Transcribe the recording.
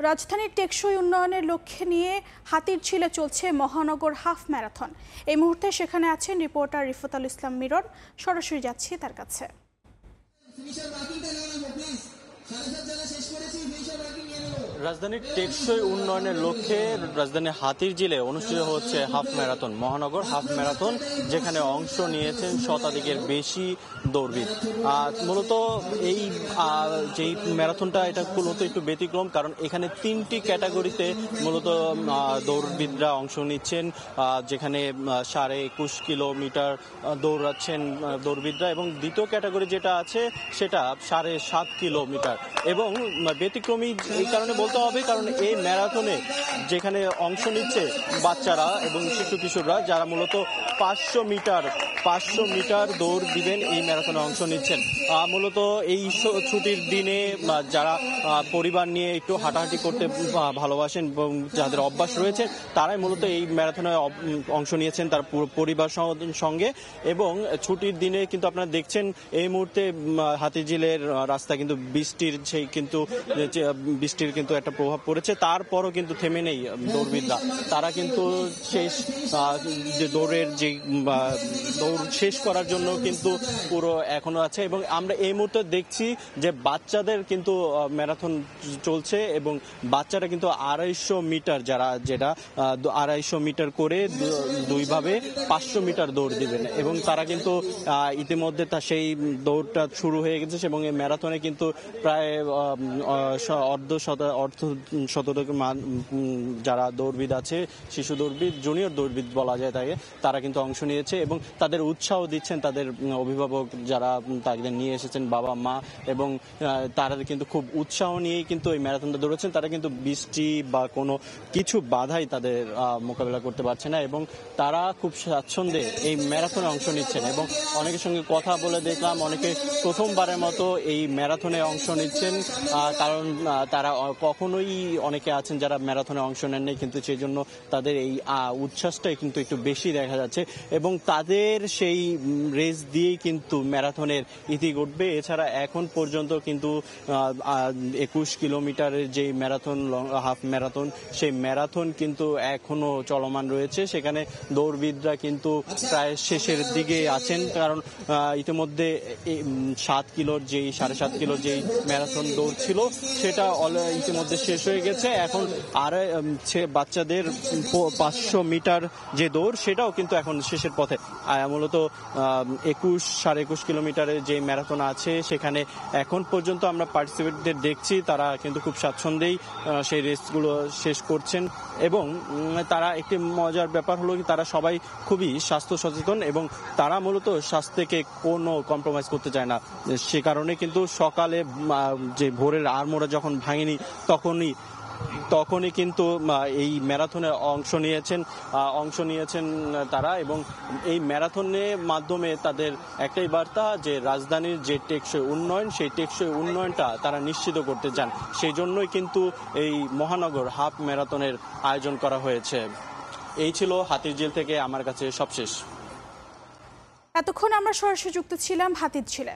রাজধানীর টেকসই উন্নয়নের লক্ষ্যে নিয়ে হাতিরঝিলে চলছে মহানগর হাফ ম্যারাথন। এই মুহূর্তে সেখানে আছেন রিপোর্টার রিফাতুল ইসলাম মিরন। সরাসরি যাচ্ছি তার কাছে। রাজধানীর টেকসই উন্নয়নের লক্ষ্যে রাজধানীর হাতিরঝিলে অনুষ্ঠিত হচ্ছে হাফ ম্যারাথন, মহানগর হাফ ম্যারাথন, যেখানে অংশ নিয়েছেন শতাধিকের বেশি দৌড়বিদ। মূলত এই যেই ম্যারাথনটা এটা মূলত একটু ব্যতিক্রম, কারণ এখানে 3টি ক্যাটাগরিতে মূলত দৌড়বিদরা অংশ নিচ্ছেন, যেখানে 21.5 কিলোমিটার দৌড়াচ্ছেন দৌড়বিদরা, এবং দ্বিতীয় ক্যাটাগরি যেটা আছে সেটা 7.5 কিলোমিটার। এবং ব্যতিক্রমী এই কারণে বলতে হবে কারণ এই ম্যারাথনে যেখানে অংশ নিচ্ছে বাচ্চারা এবং শিশু কিশোররা, যারা মূলত 500 মিটার দৌড় দিবেন এই ম্যারাথনে অংশ নিচ্ছেন। মূলত এই ছুটির দিনে যারা পরিবার নিয়ে একটু হাঁটাহাঁটি করতে ভালোবাসেন এবং যাদের অভ্যাস রয়েছে, তারাই মূলত এই ম্যারাথনে অংশ নিয়েছেন তার পুরো পরিবার সঙ্গে। এবং ছুটির দিনে কিন্তু আপনারা দেখছেন এই মুহূর্তে হাতিরঝিলের রাস্তা কিন্তু বৃষ্টির কিন্তু একটা প্রভাব পড়েছে, তারপরও কিন্তু থেমে নেই দৌড়বিদরা। তারা কিন্তু যে দৌড়ের যে দৌড় শেষ করার জন্য কিন্তু পুরো এখনো আছে। এবং আমরা এই মুহূর্তে দেখছি যে বাচ্চাদের কিন্তু ম্যারাথন চলছে, এবং বাচ্চারা কিন্তু 250 মিটার, যেটা 250 মিটার করে দুইভাবে 500 মিটার দৌড় দিবেন। এবং তারা কিন্তু ইতিমধ্যে সেই দৌড়টা শুরু হয়ে গেছে, এবং এই ম্যারাথনে কিন্তু প্রায় অর্ধ শতক যারা দৌড়বিদ আছে, শিশু দৌড়বিদ, জুনিয়র দৌড়বিদ বলা যায় তাকে, তারা কিন্তু অংশ নিয়েছে এবং তাদের উৎসাহ দিচ্ছেন তাদের অভিভাবক যারা তাদের নিয়ে এসেছেন, বাবা মা, এবং তারা কিন্তু খুব উৎসাহ নিয়েই কিন্তু এই ম্যারাথনটা দৌড়াচ্ছেন। তারা কিন্তু বৃষ্টি বা কোনো কিছু বাধাই তাদের মোকাবেলা করতে পারছে না, এবং তারা খুব স্বাচ্ছন্দ্যে এই ম্যারাথনে অংশ নিচ্ছেন। এবং অনেকের সঙ্গে কথা বলে দেখলাম অনেকে প্রথমবারের মতো এই ম্যারাথনে অংশ নিচ্ছেন, কারণ তারা কখনোই, অনেকে আছেন যারা ম্যারাথনে অংশ নেননি, কিন্তু সেই জন্য তাদের এই উচ্ছ্বাসটাই কিন্তু একটু বেশি দেখা যাচ্ছে, এবং তাদের সেই রেস দিয়েই কিন্তু ম্যারাথনের ইতি ঘটবে। এছাড়া এখন পর্যন্ত কিন্তু 21 কিলোমিটারের যে ম্যারাথন, হাফ ম্যারাথন, সেই ম্যারাথন কিন্তু এখনো চলমান রয়েছে। সেখানে দৌড়বিদরা কিন্তু প্রায় শেষের দিকে আছেন, কারণ ইতিমধ্যে 7.5 কিলোর যেই ম্যারাথন দৌড় ছিল সেটা ইতিমধ্যে শেষ হয়ে গেছে। এখন আর বাচ্চাদের 500 মিটার যে দৌড়, সেটাও কিন্তু এখন শেষের পথে। মূলত 21.5 কিলোমিটারের যে ম্যারাথন আছে, সেখানে এখন পর্যন্ত আমরা পার্টিসিপেটদের দেখছি তারা কিন্তু খুব স্বাচ্ছন্দ্যেই সেই রেসগুলো শেষ করছেন। এবং তারা একটি মজার ব্যাপার হলো কি, তারা সবাই খুবই স্বাস্থ্য সচেতন, এবং তারা মূলত স্বাস্থ্যকে কোনো কম্প্রোমাইজ করতে চায় না। সে কারণে কিন্তু সকালে যে ভোরের আড়মোড়া যখন ভাঙেনি, তখনই কিন্তু এই ম্যারাথনে অংশ নিয়েছেন তারা। এবং এই ম্যারাথনের মাধ্যমে তাদের একটাই বার্তা, যে রাজধানীর যে টেকসই উন্নয়ন, সেই টেকসই উন্নয়নটা তারা নিশ্চিত করতে চান। সেই জন্যই কিন্তু এই মহানগর হাফ ম্যারাথনের আয়োজন করা হয়েছে। এই ছিল হাতিরঝিল থেকে আমার কাছে সবশেষ। এতক্ষণ আমরা সরাসরি যুক্ত ছিলাম হাতিরঝিলে।